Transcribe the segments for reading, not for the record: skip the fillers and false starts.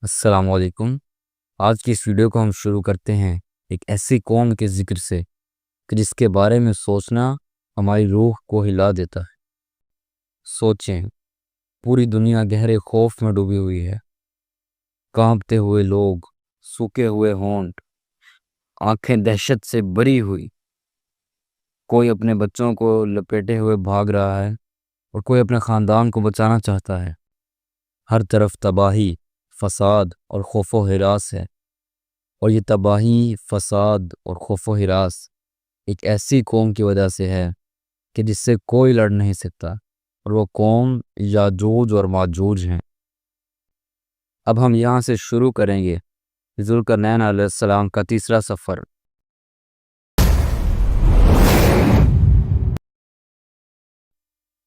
السلام علیکم۔ آج کی اس ویڈیو کو ہم شروع کرتے ہیں ایک ایسی قوم کے ذکر سے کہ جس کے بارے میں سوچنا ہماری روح کو ہلا دیتا ہے۔ سوچیں، پوری دنیا گہرے خوف میں ڈوبی ہوئی ہے۔ کانپتے ہوئے لوگ، سوکھے ہوئے ہونٹ، آنکھیں دہشت سے بھری ہوئی۔ کوئی اپنے بچوں کو لپیٹے ہوئے بھاگ رہا ہے اور کوئی اپنے خاندان کو بچانا چاہتا ہے۔ ہر طرف تباہی، فساد اور خوف و ہراس ہے، اور یہ تباہی، فساد اور خوف و ہراس ایک ایسی قوم کی وجہ سے ہے کہ جس سے کوئی لڑ نہیں سکتا، اور وہ قوم یاجوج اور ماجوج ہیں۔ اب ہم یہاں سے شروع کریں گے ذوالقرنین علیہ السلام کا تیسرا سفر۔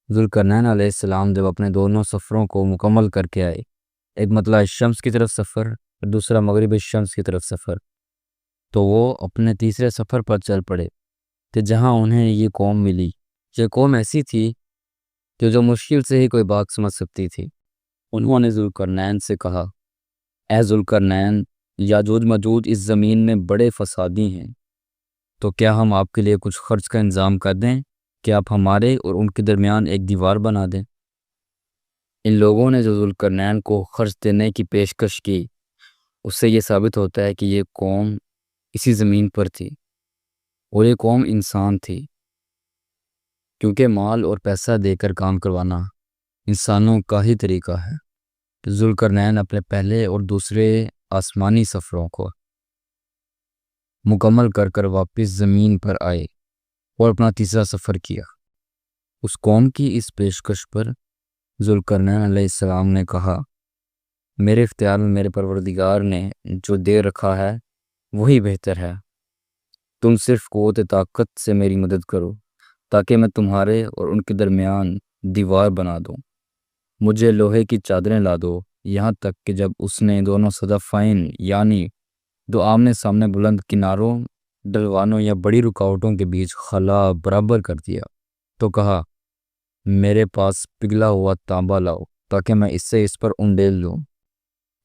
ذوالقرنین علیہ السلام جب اپنے دونوں سفروں کو مکمل کر کے آئے، ایک مطلع الشمس کی طرف سفر اور دوسرا مغرب الشمس کی طرف سفر، تو وہ اپنے تیسرے سفر پر چل پڑے کہ جہاں انہیں یہ قوم ملی۔ یہ قوم ایسی تھی کہ جو مشکل سے ہی کوئی بات سمجھ سکتی تھی۔ انہوں نے ذوالقرنین سے کہا، اے ذوالقرنین، یاجوج ماجوج اس زمین میں بڑے فسادی ہیں، تو کیا ہم آپ کے لیے کچھ خرچ کا انتظام کر دیں کہ آپ ہمارے اور ان کے درمیان ایک دیوار بنا دیں؟ ان لوگوں نے جو ذوالقرنین کو خرچ دینے کی پیشکش کی، اس سے یہ ثابت ہوتا ہے کہ یہ قوم اسی زمین پر تھی، اور یہ قوم انسان تھی، کیونکہ مال اور پیسہ دے کر کام کروانا انسانوں کا ہی طریقہ ہے۔ ذوالقرنین اپنے پہلے اور دوسرے آسمانی سفروں کو مکمل کر کر واپس زمین پر آئے اور اپنا تیسرا سفر کیا۔ اس قوم کی اس پیشکش پر ذوالقرنین علیہ السلام نے کہا، میرے اختیار میں میرے پروردگار نے جو دے رکھا ہے وہی بہتر ہے۔ تم صرف قوت طاقت سے میری مدد کرو تاکہ میں تمہارے اور ان کے درمیان دیوار بنا دوں۔ مجھے لوہے کی چادریں لا دو، یہاں تک کہ جب اس نے دونوں صدفین یعنی دو آمنے سامنے بلند کناروں، ڈلوانوں یا بڑی رکاوٹوں کے بیچ خلا برابر کر دیا، تو کہا، میرے پاس پگھلا ہوا تانبا لاؤ تاکہ میں اس سے اس پر انڈیل لوں۔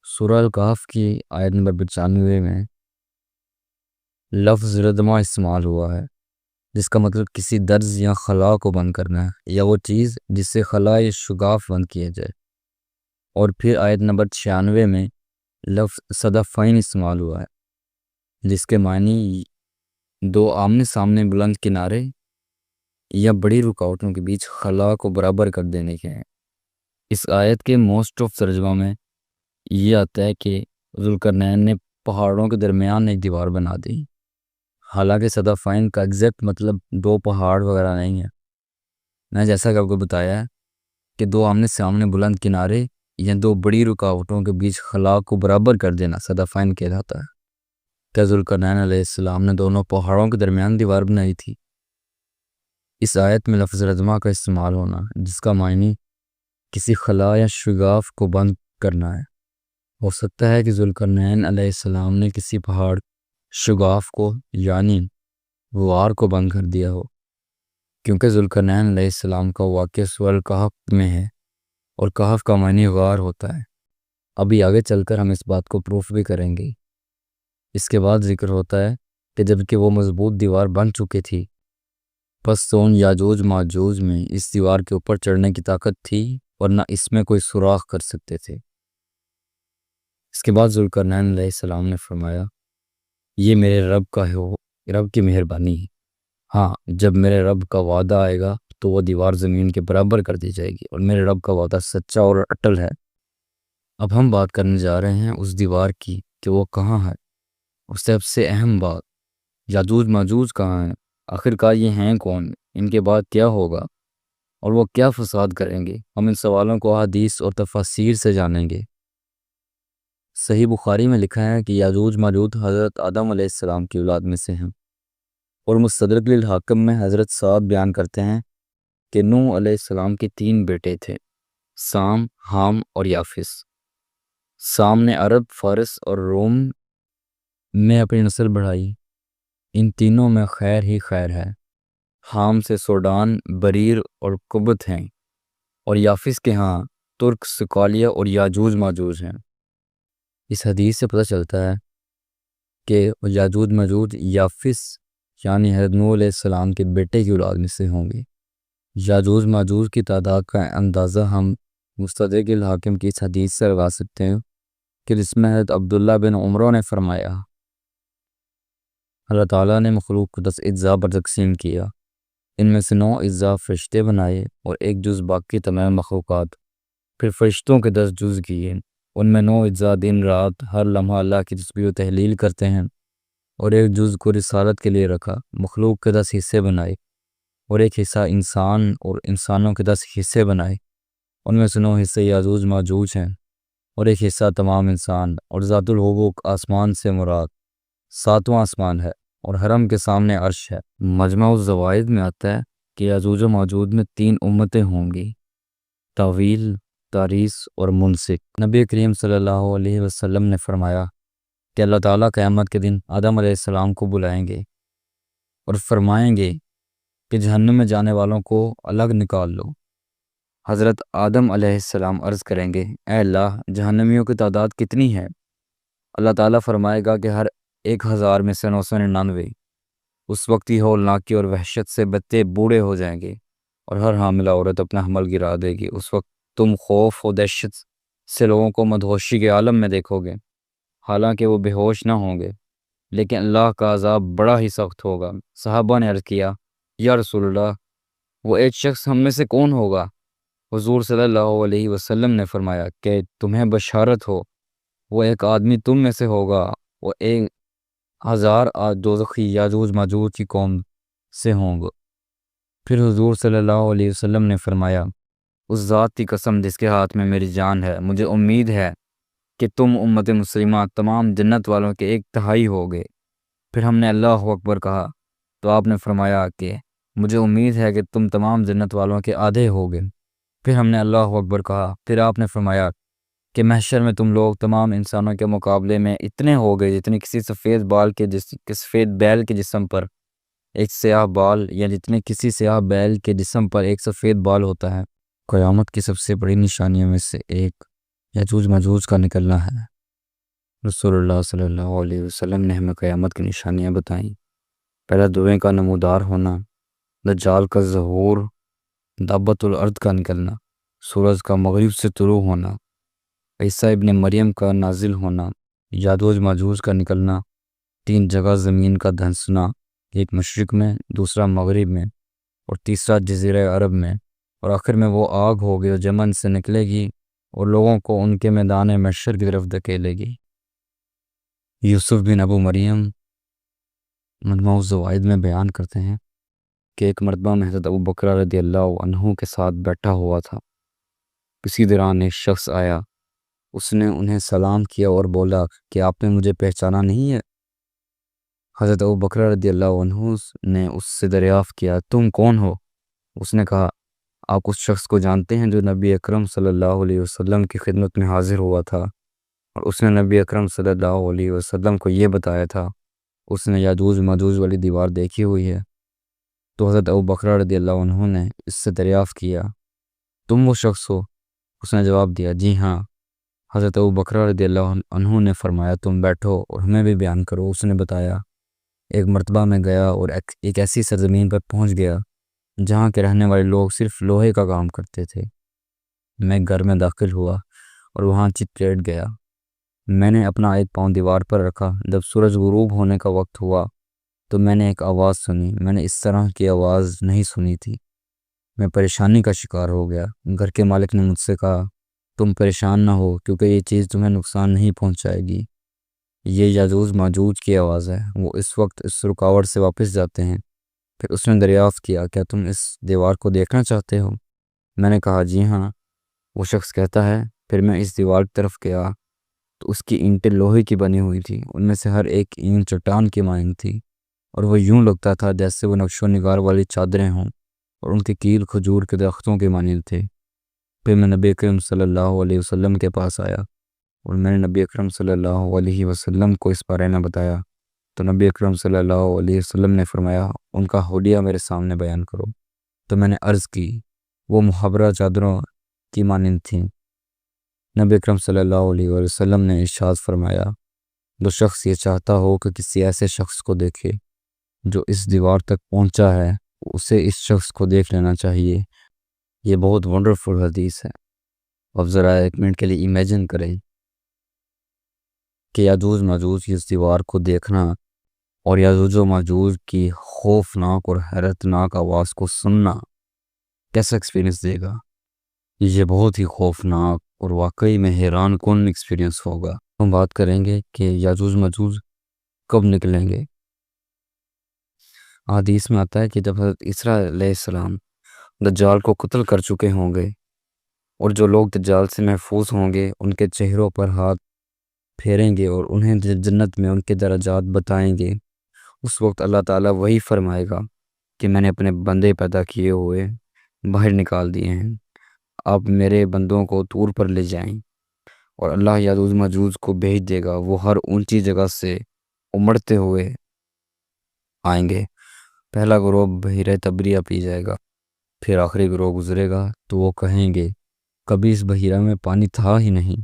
سورہ الکہف کی آیت نمبر 95 میں لفظ ردمہ استعمال ہوا ہے، جس کا مطلب کسی درز یا خلا کو بند کرنا ہے، یا وہ چیز جس سے خلا یا شگاف بند کیا جائے۔ اور پھر آیت نمبر 96 میں لفظ صدفین استعمال ہوا ہے، جس کے معنی دو آمنے سامنے بلند کنارے یا بڑی رکاوٹوں کے بیچ خلا کو برابر کر دینے کے ہیں۔ اس آیت کے موسٹ آف ترجمہ میں یہ آتا ہے کہ ذوالقرنین نے پہاڑوں کے درمیان ایک دیوار بنا دی۔ حالانکہ صدفین کا ایگزیکٹ مطلب دو پہاڑ وغیرہ نہیں ہے۔ میں جیسا کہ آپ کو بتایا ہے کہ دو آمنے سامنے بلند کنارے یا دو بڑی رکاوٹوں کے بیچ خلا کو برابر کر دینا صدفین کہلاتا ہے۔ کہ ذوالقرنین علیہ السلام نے دونوں پہاڑوں کے درمیان دیوار بنائی تھی۔ اس آیت میں لفظ ردمہ کا استعمال ہونا، جس کا معنی کسی خلا یا شگاف کو بند کرنا ہے۔ ہو سکتا ہے کہ ذوالقرنین علیہ السلام نے کسی پہاڑ شگاف کو یعنی غار کو بند کر دیا ہو، کیونکہ ذوالقرنین علیہ السلام کا واقعہ سورہ الکہف میں ہے، اور کہف کا معنی غار ہوتا ہے۔ ابھی آگے چل کر ہم اس بات کو پروف بھی کریں گے۔ اس کے بعد ذکر ہوتا ہے کہ جب کہ وہ مضبوط دیوار بن چکی تھی، پس تو ان یاجوج ماجوج میں اس دیوار کے اوپر چڑھنے کی طاقت تھی، اور نہ اس میں کوئی سوراخ کر سکتے تھے۔ اس کے بعد ذوالقرنین علیہ السلام نے فرمایا، یہ میرے رب کی مہربانی ہے۔ ہاں، جب میرے رب کا وعدہ آئے گا تو وہ دیوار زمین کے برابر کر دی جائے گی، اور میرے رب کا وعدہ سچا اور اٹل ہے۔ اب ہم بات کرنے جا رہے ہیں اس دیوار کی کہ وہ کہاں ہے، اور سب سے اہم بات، یاجوج ماجوج کہاں ہیں، آخر کار یہ ہیں کون، ان کے بعد کیا ہوگا، اور وہ کیا فساد کریں گے۔ ہم ان سوالوں کو حدیث اور تفاسیر سے جانیں گے۔ صحیح بخاری میں لکھا ہے کہ یاجوج ماجوج حضرت آدم علیہ السلام کی اولاد میں سے ہیں، اور مستدرک للحاکم میں حضرت صاحب بیان کرتے ہیں کہ نوح علیہ السلام کے 3 بیٹے تھے، سام، حام اور یافس۔ سام نے عرب، فارس اور روم میں اپنی نسل بڑھائی، ان تینوں میں خیر ہی خیر ہے۔ حام سے سوڈان، بریر اور قبط ہیں، اور یافس کے ہاں ترک، سکالیا اور یاجوج ماجوج ہیں۔ اس حدیث سے پتہ چلتا ہے کہ یاجوج ماجوج یافس یعنی حضرت نوح علیہ السلام کے بیٹے کی اولاد میں سے ہوں گے۔ یاجوج ماجوج کی تعداد کا اندازہ ہم مستدرک الحاکم کی اس حدیث سے لگا سکتے ہیں کہ جس میں حضرت عبداللہ بن عمر نے فرمایا اللہ تعالیٰ نے مخلوق کو 10 اجزاء پر تقسیم کیا، ان میں سے 9 اجزاء فرشتے بنائے اور 1 جز باقی تمام مخلوقات، پھر فرشتوں کے 10 جز کیے، ان میں 9 اجزاء دن رات ہر لمحہ اللہ کی تسبیح و تحلیل کرتے ہیں، اور 1 جز کو رسالت کے لیے رکھا۔ مخلوق کے 10 حصے بنائے اور 1 حصہ انسان اور انسانوں کے 10 حصے بنائے، ان میں سے 9 حصے یاجوج ماجوج ہیں اور 1 حصہ تمام انسان، اور ذات الحبوق آسمان سے مراد 7واں آسمان ہے اور حرم کے سامنے عرش ہے۔ مجمع الزوائد میں آتا ہے کہ یاجوج و ماجوج میں 3 امتیں ہوں گی، طویل، تاریس اور منسک۔ نبی کریم صلی اللہ علیہ وسلم نے فرمایا کہ اللہ تعالیٰ قیامت کے دن آدم علیہ السلام کو بلائیں گے اور فرمائیں گے کہ جہنم میں جانے والوں کو الگ نکال لو۔ حضرت آدم علیہ السلام عرض کریں گے اے اللہ جہنمیوں کی تعداد کتنی ہے؟ اللہ تعالیٰ فرمائے گا کہ ہر 1000 میں سے 999۔ اس وقت یہ ہولناکی اور وحشت سے بچے بوڑھے ہو جائیں گے اور ہر حاملہ عورت اپنا حمل گرا دے گی۔ اس وقت تم خوف و دہشت سے لوگوں کو مدہوشی کے عالم میں دیکھو گے، حالانکہ وہ بے ہوش نہ ہوں گے، لیکن اللہ کا عذاب بڑا ہی سخت ہوگا۔ صحابہ نے عرض کیا یا رسول اللہ، وہ ایک شخص ہم میں سے کون ہوگا؟ حضور صلی اللہ علیہ وسلم نے فرمایا کہ تمہیں بشارت ہو، وہ ایک آدمی تم میں سے ہوگا، وہ 1000 دوزخی یاجوج ماجوج کی قوم سے ہوں گے۔ پھر حضور صلی اللہ علیہ وسلم نے فرمایا اس ذات کی قسم جس کے ہاتھ میں میری جان ہے، مجھے امید ہے کہ تم امت مسلمہ تمام جنت والوں کے 1/3 ہوگے۔ پھر ہم نے اللہ اکبر کہا تو آپ نے فرمایا کہ مجھے امید ہے کہ تم تمام جنت والوں کے آدھے ہوگے۔ پھر ہم نے اللہ اکبر کہا، پھر آپ نے فرمایا کہ محشر میں تم لوگ تمام انسانوں کے مقابلے میں اتنے ہو گئے جتنے کسی سفید بیل کے جسم پر ایک سیاہ بال، یا جتنے کسی سیاہ بیل کے جسم پر ایک سفید بال ہوتا ہے۔ قیامت کی سب سے بڑی نشانیوں میں سے ایک یاجوج ماجوج کا نکلنا ہے۔ رسول اللہ صلی اللہ علیہ وسلم نے ہمیں قیامت کی نشانیاں بتائیں۔ پہلا دھویں کا نمودار ہونا، دجال کا ظہور، دابت الارض کا نکلنا، سورج کا مغرب سے طلوع ہونا، عیسیٰ ابن مریم کا نازل ہونا، یاجوج ماجوج کا نکلنا، 3 جگہ زمین کا دھنسنا، ایک مشرق میں، دوسرا مغرب میں اور تیسرا جزیرہ عرب میں، اور آخر میں وہ آگ ہوگی جو یمن سے نکلے گی اور لوگوں کو ان کے میدان محشر کی طرف دھکیلے گی۔ یوسف بن ابو مریم مجمع الزوائد میں بیان کرتے ہیں کہ ایک مرتبہ میں حضرت ابو بکر رضی اللہ عنہ کے ساتھ بیٹھا ہوا تھا۔ کسی دوران ایک شخص آیا، اس نے انہیں سلام کیا اور بولا کہ آپ نے مجھے پہچانا نہیں ہے؟ حضرت ابو بکر رضی اللہ عنہ نے اس سے دریافت کیا تم کون ہو؟ اس نے کہا آپ اس شخص کو جانتے ہیں جو نبی اکرم صلی اللہ علیہ وسلم کی خدمت میں حاضر ہوا تھا اور اس نے نبی اکرم صلی اللہ علیہ وسلم کو یہ بتایا تھا اس نے یاجوج ماجوج والی دیوار دیکھی ہوئی ہے۔ تو حضرت ابو بکر رضی اللہ عنہ نے اس سے دریافت کیا تم وہ شخص ہو؟ اس نے جواب دیا جی ہاں۔ حضرت ابو بکر رضی اللہ عنہ نے فرمایا تم بیٹھو اور ہمیں بھی بیان کرو۔ اس نے بتایا ایک مرتبہ میں گیا اور ایک ایسی سرزمین پر پہنچ گیا جہاں کے رہنے والے لوگ صرف لوہے کا کام کرتے تھے۔ میں گھر میں داخل ہوا اور وہاں چت لیٹ گیا۔ میں نے اپنا ایک پاؤں دیوار پر رکھا۔ جب سورج غروب ہونے کا وقت ہوا تو میں نے ایک آواز سنی۔ میں نے اس طرح کی آواز نہیں سنی تھی۔ میں پریشانی کا شکار ہو گیا۔ گھر کے مالک نے مجھ سے کہا تم پریشان نہ ہو کیونکہ یہ چیز تمہیں نقصان نہیں پہنچائے گی، یہ یاجوج ماجوج کی آواز ہے، وہ اس وقت اس رکاوٹ سے واپس جاتے ہیں۔ پھر اس نے دریافت کیا کیا تم اس دیوار کو دیکھنا چاہتے ہو؟ میں نے کہا جی ہاں۔ وہ شخص کہتا ہے پھر میں اس دیوار کی طرف گیا تو اس کی اینٹیں لوہے کی بنی ہوئی تھی، ان میں سے ہر ایک اینٹ چٹان کی مانند تھی اور وہ یوں لگتا تھا جیسے وہ نقش و نگار والی چادریں ہوں، اور ان کے کیل کھجور کے درختوں کے مانند تھے۔ پھر میں نبی اکرم صلی اللہ علیہ وسلم کے پاس آیا اور میں نے نبی اکرم صلی اللہ علیہ وسلم کو اس بارے میں بتایا تو نبی اکرم صلی اللہ علیہ وسلم نے فرمایا ان کا حلیہ میرے سامنے بیان کرو۔ تو میں نے عرض کی وہ محبرہ چادروں کی مانند تھیں۔ نبی اکرم صلی اللہ علیہ وسلم نے ارشاد فرمایا، جو شخص یہ چاہتا ہو کہ کسی ایسے شخص کو دیکھے جو اس دیوار تک پہنچا ہے، اسے اس شخص کو دیکھ لینا چاہیے۔ یہ بہت ونڈرفل حدیث ہے۔ اب ذرا ایک منٹ کے لیے امیجن کریں کہ یاجوج ماجوج کی اس دیوار کو دیکھنا اور یاجوج و ماجوج کی خوفناک اور حیرتناک آواز کو سننا کیسا ایکسپیرینس دے گا۔ یہ بہت ہی خوفناک اور واقعی میں حیران کن ایکسپیرینس ہوگا۔ ہم بات کریں گے کہ یاجوج ماجوج کب نکلیں گے۔ حدیث میں آتا ہے کہ جب حضرت عیسیٰ علیہ السلام دجال کو قتل کر چکے ہوں گے اور جو لوگ دجال سے محفوظ ہوں گے ان کے چہروں پر ہاتھ پھیریں گے اور انہیں جنت میں ان کے درجات بتائیں گے، اس وقت اللہ تعالیٰ وہی فرمائے گا کہ میں نے اپنے بندے پیدا کیے ہوئے باہر نکال دیے ہیں، آپ میرے بندوں کو طور پر لے جائیں، اور اللہ یاجوج ماجوج کو بھیج دے گا۔ وہ ہر اونچی جگہ سے امڑتے ہوئے آئیں گے۔ پہلا گروہ بحیرہ تبریہ پی جائے گا، پھر آخری گروہ گزرے گا تو وہ کہیں گے کبھی اس بحیرہ میں پانی تھا ہی نہیں۔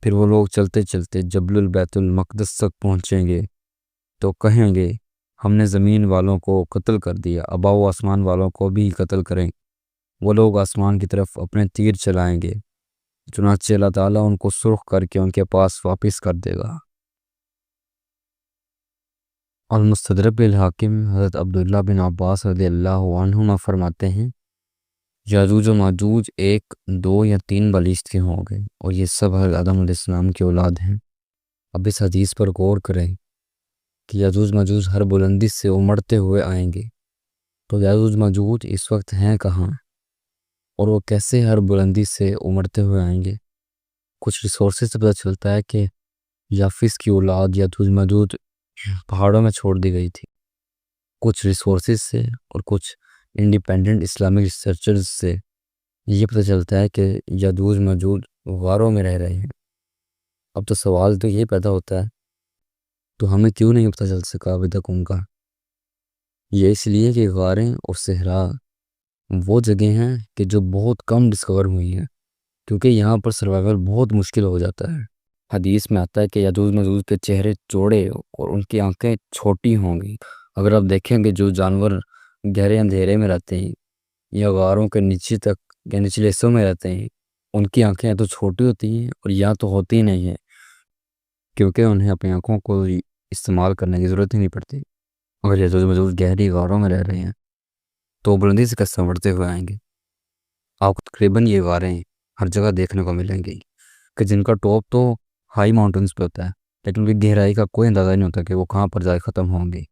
پھر وہ لوگ چلتے چلتے جبل البیت المقدس تک پہنچیں گے تو کہیں گے ہم نے زمین والوں کو قتل کر دیا، اب آؤ آسمان والوں کو بھی قتل کریں۔ وہ لوگ آسمان کی طرف اپنے تیر چلائیں گے، چنانچہ اللہ تعالیٰ ان کو سرخ کر کے ان کے پاس واپس کر دے گا۔ المستدرک بالحاکم حضرت عبداللہ بن عباس رضی اللہ عنہما فرماتے ہیں، یاجوج و ماجوج 1، 2 یا 3 بالشت کے ہوں گے اور یہ سب حضرت آدم علیہ السلام کی اولاد ہیں۔ اب اس حدیث پر غور کریں کہ یاجوج ماجوج ہر بلندی سے امڑتے ہوئے آئیں گے، تو یاجوج ماجوج اس وقت ہیں کہاں اور وہ کیسے ہر بلندی سے امڑتے ہوئے آئیں گے؟ کچھ ریسورسز سے پتہ چلتا ہے کہ یافس کی اولاد یاجوج ماجوج پہاڑوں میں چھوڑ دی گئی تھی۔ کچھ ریسورسز سے اور کچھ انڈیپینڈنٹ اسلامک ریسرچرز سے یہ پتہ چلتا ہے کہ یاجوج ماجوج غاروں میں رہ رہے ہیں۔ اب تو سوال تو یہ پیدا ہوتا ہے تو ہمیں کیوں نہیں پتہ چل سکا ابھی تک ان کا؟ یہ اس لیے کہ غاریں اور صحرا وہ جگہ ہیں کہ جو بہت کم ڈسکور ہوئی ہیں، کیونکہ یہاں پر سروائیول بہت مشکل ہو جاتا ہے۔ حدیث میں آتا ہے کہ یاجوج ماجوج کے چہرے چوڑے اور ان کی آنکھیں چھوٹی ہوں گی۔ اگر آپ دیکھیں گے جو جانور گہرے اندھیرے میں رہتے ہیں یا غاروں کے نیچے تک یا نچلے حصوں میں رہتے ہیں، ان کی آنکھیں تو چھوٹی ہوتی ہیں اور یا تو ہوتی نہیں ہیں، کیونکہ انہیں اپنی آنکھوں کو استعمال کرنے کی ضرورت ہی نہیں پڑتی۔ اگر یاجوج ماجوج گہری غاروں میں رہ رہے ہیں تو بلندی سے کیسے بڑھتے ہوئے آئیں گے؟ آپ کو تقریباً یہ غاریں ہر جگہ دیکھنے کو ملیں گی کہ جن کا ٹاپ تو ہائی ماؤنٹنز پہ ہوتا ہے، لیکن ان کی گہرائی کا کوئی اندازہ نہیں ہوتا کہ وہ کہاں پر جائے ختم ہوں گی۔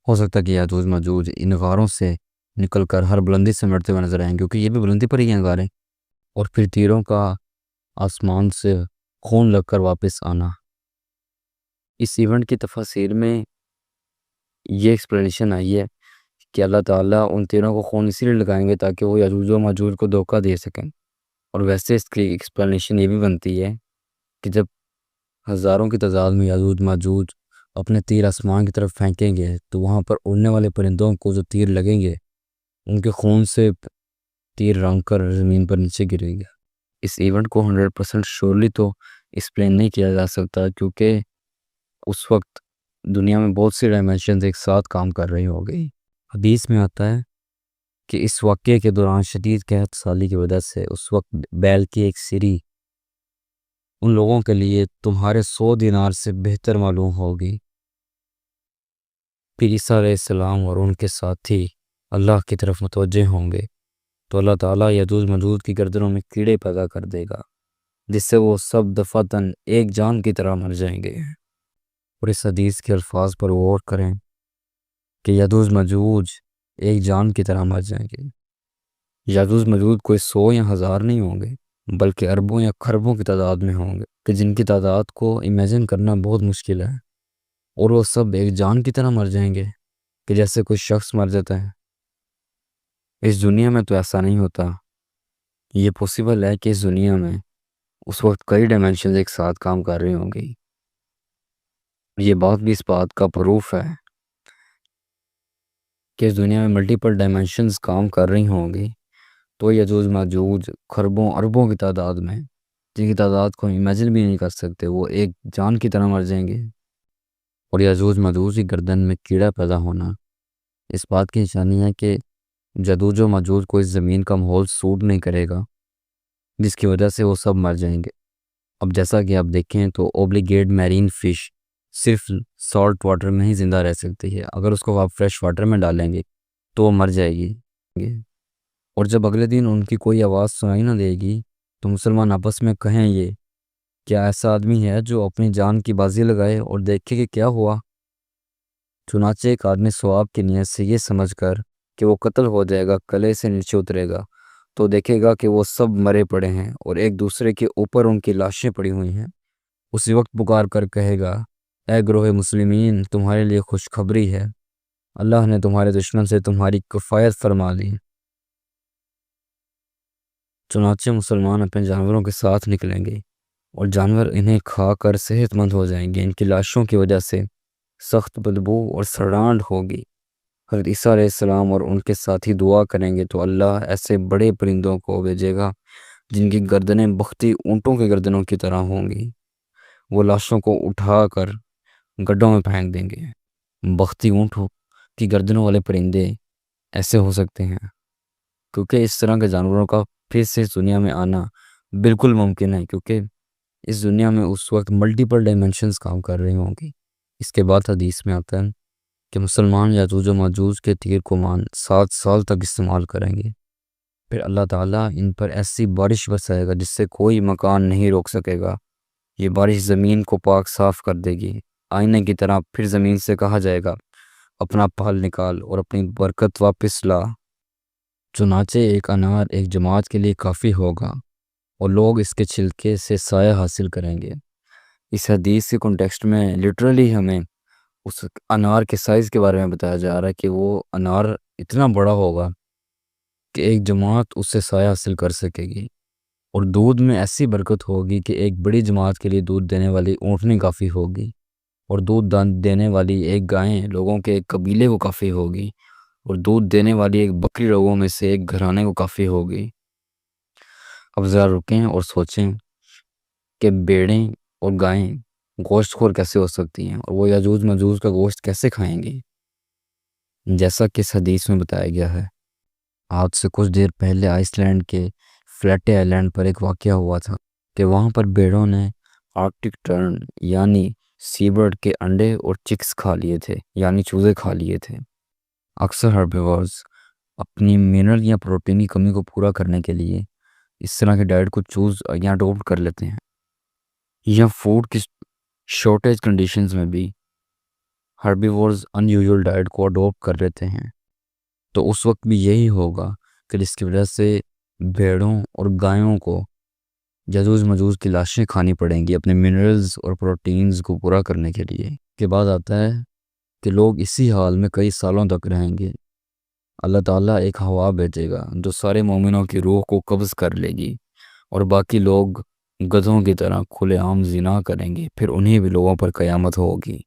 ہو سکتا ہے کہ یاجوج ماجوج ان غاروں سے نکل کر ہر بلندی سے بڑھتے ہوئے نظر آئیں، کیونکہ یہ بھی بلندی پر ہی ہیں غاریں، اور پھر تیروں کا آسمان سے خون لگ کر واپس آنا۔ اس ایونٹ کی تفاسیر میں یہ ایکسپلینیشن آئی ہے کہ اللہ تعالیٰ ان تیروں کو خون اسی لیے لگائیں گے تاکہ وہ یاجوج و ماجوج کو دھوکہ دے سکیں، اور ویسے اس کی ایکسپلینیشن یہ بھی بنتی ہے کہ جب ہزاروں کی تعداد میں یاجوج ماجوج اپنے تیر آسمان کی طرف پھینکیں گے تو وہاں پر اڑنے والے پرندوں کو جو تیر لگیں گے ان کے خون سے تیر رنگ کر زمین پر نیچے گریں گے۔ اس ایونٹ کو 100% شورلی تو ایکسپلین نہیں کیا جا سکتا، کیونکہ اس وقت دنیا میں بہت سی ڈائمینشنز ایک ساتھ کام کر رہی ہو گئی۔ حدیث میں آتا ہے کہ اس واقعے کے دوران شدید قحط سالی کی وجہ سے اس وقت بیل کی ایک سری ان لوگوں کے لیے تمہارے 100 دینار سے بہتر معلوم ہوگی۔ پھر عیسیٰ علیہ السلام اور ان کے ساتھی اللہ کی طرف متوجہ ہوں گے تو اللہ تعالیٰ یاجوج ماجوج کی گردنوں میں کیڑے پیدا کر دے گا، جس سے وہ سب دفعتاً ایک جان کی طرح مر جائیں گے۔ اور اس حدیث کے الفاظ پر غور کریں کہ یاجوج ماجوج ایک جان کی طرح مر جائیں گے۔ یاجوج ماجوج کوئی 100 یا 1000 نہیں ہوں گے، بلکہ اربوں یا کھربوں کی تعداد میں ہوں گے، کہ جن کی تعداد کو امیجن کرنا بہت مشکل ہے، اور وہ سب ایک جان کی طرح مر جائیں گے کہ جیسے کوئی شخص مر جاتا ہے۔ اس دنیا میں تو ایسا نہیں ہوتا۔ یہ پوسیبل ہے کہ اس دنیا میں اس وقت کئی ڈائمینشنز ایک ساتھ کام کر رہی ہوں گی۔ یہ بات بھی اس بات کا پروف ہے کہ اس دنیا میں ملٹیپل ڈائمینشنز کام کر رہی ہوں گی، تو یاجوج ماجوج کھربوں اربوں کی تعداد میں جن کی تعداد کو امیجن بھی نہیں کر سکتے، وہ ایک جان کی طرح مر جائیں گے۔ اور یاجوج ماجوج کی گردن میں کیڑا پیدا ہونا اس بات کی نشانی ہے کہ یاجوج و ماجوج کو اس زمین کا ماحول سوٹ نہیں کرے گا، جس کی وجہ سے وہ سب مر جائیں گے۔ اب جیسا کہ آپ دیکھیں تو اوبلیگیٹ میرین فش صرف سالٹ واٹر میں ہی زندہ رہ سکتی ہے، اگر اس کو آپ فریش واٹر میں ڈالیں گے تو وہ مر جائے گی۔ اور جب اگلے دن ان کی کوئی آواز سنائی نہ دے گی تو مسلمان آپس میں کہیں یہ کیا ایسا آدمی ہے جو اپنی جان کی بازی لگائے اور دیکھے کہ کیا ہوا؟ چنانچہ ایک آدمی ثواب کی نیت سے یہ سمجھ کر کہ وہ قتل ہو جائے گا کلے سے نیچے اترے گا تو دیکھے گا کہ وہ سب مرے پڑے ہیں اور ایک دوسرے کے اوپر ان کی لاشیں پڑی ہوئی ہیں۔ اسی وقت پکار کر کہے گا، اے گروہ مسلمین، تمہارے لیے خوشخبری ہے، اللہ نے تمہارے دشمن سے تمہاری کفایت فرما لی۔ چنانچہ مسلمان اپنے جانوروں کے ساتھ نکلیں گے اور جانور انہیں کھا کر صحت مند ہو جائیں گے۔ ان کی لاشوں کی وجہ سے سخت بدبو اور سڑانڈ ہوگی۔ حضرت عیسیٰ علیہ السلام اور ان کے ساتھی دعا کریں گے تو اللہ ایسے بڑے پرندوں کو بھیجے گا جن کی گردنیں بختی اونٹوں کے گردنوں کی طرح ہوں گی۔ وہ لاشوں کو اٹھا کر گڈھوں میں پھینک دیں گے۔ بختی اونٹوں کی گردنوں والے پرندے ایسے ہو سکتے ہیں کیونکہ اس طرح کے جانوروں کا پھر سے اس دنیا میں آنا بالکل ممکن ہے، کیونکہ اس دنیا میں اس وقت ملٹیپل ڈائمنشنز کام کر رہی ہوں گی۔ اس کے بعد حدیث میں آتا ہے کہ مسلمان یاجوج و ماجوج کے تیر کمان 7 سال تک استعمال کریں گے، پھر اللہ تعالیٰ ان پر ایسی بارش برسائے گا جس سے کوئی مکان نہیں روک سکے گا۔ یہ بارش زمین کو پاک صاف کر دے گی، آئینے کی طرح۔ پھر زمین سے کہا جائے گا اپنا پھل نکال اور اپنی برکت واپس لا۔ چنانچہ ایک انار ایک جماعت کے لیے کافی ہوگا اور لوگ اس کے چھلکے سے سایہ حاصل کریں گے۔ اس حدیث کے کنٹیکسٹ میں لٹرلی ہمیں اس انار کے سائز کے بارے میں بتایا جا رہا ہے کہ وہ انار اتنا بڑا ہوگا کہ ایک جماعت اس سے سایہ حاصل کر سکے گی، اور دودھ میں ایسی برکت ہوگی کہ ایک بڑی جماعت کے لیے دودھ دینے والی اونٹنی کافی ہوگی، اور دودھ دینے والی ایک گائیں لوگوں کے ایک قبیلے کو کافی ہوگی، اور دودھ دینے والی ایک بکری لوگوں میں سے ایک گھرانے کو کافی ہوگی۔ اب ذرا رکیں اور سوچیں کہ بیڑیں اور گائیں گوشت خور کیسے ہو سکتی ہیں، اور وہ یاجوج ماجوج کا گوشت کیسے کھائیں گی؟ جیسا کہ اس حدیث میں بتایا گیا ہے، آج سے کچھ دیر پہلے آئس لینڈ کے فلیٹے آئی لینڈ پر ایک واقعہ ہوا تھا کہ وہاں پر بیڑوں نے آرکٹک ٹرن یعنی سی برڈ کے انڈے اور چکس کھا لیے تھے، یعنی چوزے کھا لیے تھے۔ اکثر ہربیورز اپنی منرل یا پروٹین کی کمی کو پورا کرنے کے لیے اس طرح کے ڈائٹ کو چوز یا اڈاپٹ کر لیتے ہیں، یا فوڈ کی شارٹیج کنڈیشنز میں بھی ہربیورز ان یوزول ڈائٹ کو اڈاپٹ کر لیتے ہیں۔ تو اس وقت بھی یہی ہوگا کہ جس کی وجہ سے بھیڑوں اور گایوں کو یاجوج ماجوج کی لاشیں کھانی پڑیں گی اپنے منرلز اور پروٹینز کو پورا کرنے کے لیے۔ کے بعد آتا ہے کہ لوگ اسی حال میں کئی سالوں تک رہیں گے۔ اللہ تعالیٰ ایک ہوا بھیجے گا جو سارے مومنوں کی روح کو قبض کر لے گی، اور باقی لوگ گدھوں کی طرح کھلے عام زنا کریں گے، پھر انہیں بھی لوگوں پر قیامت ہوگی۔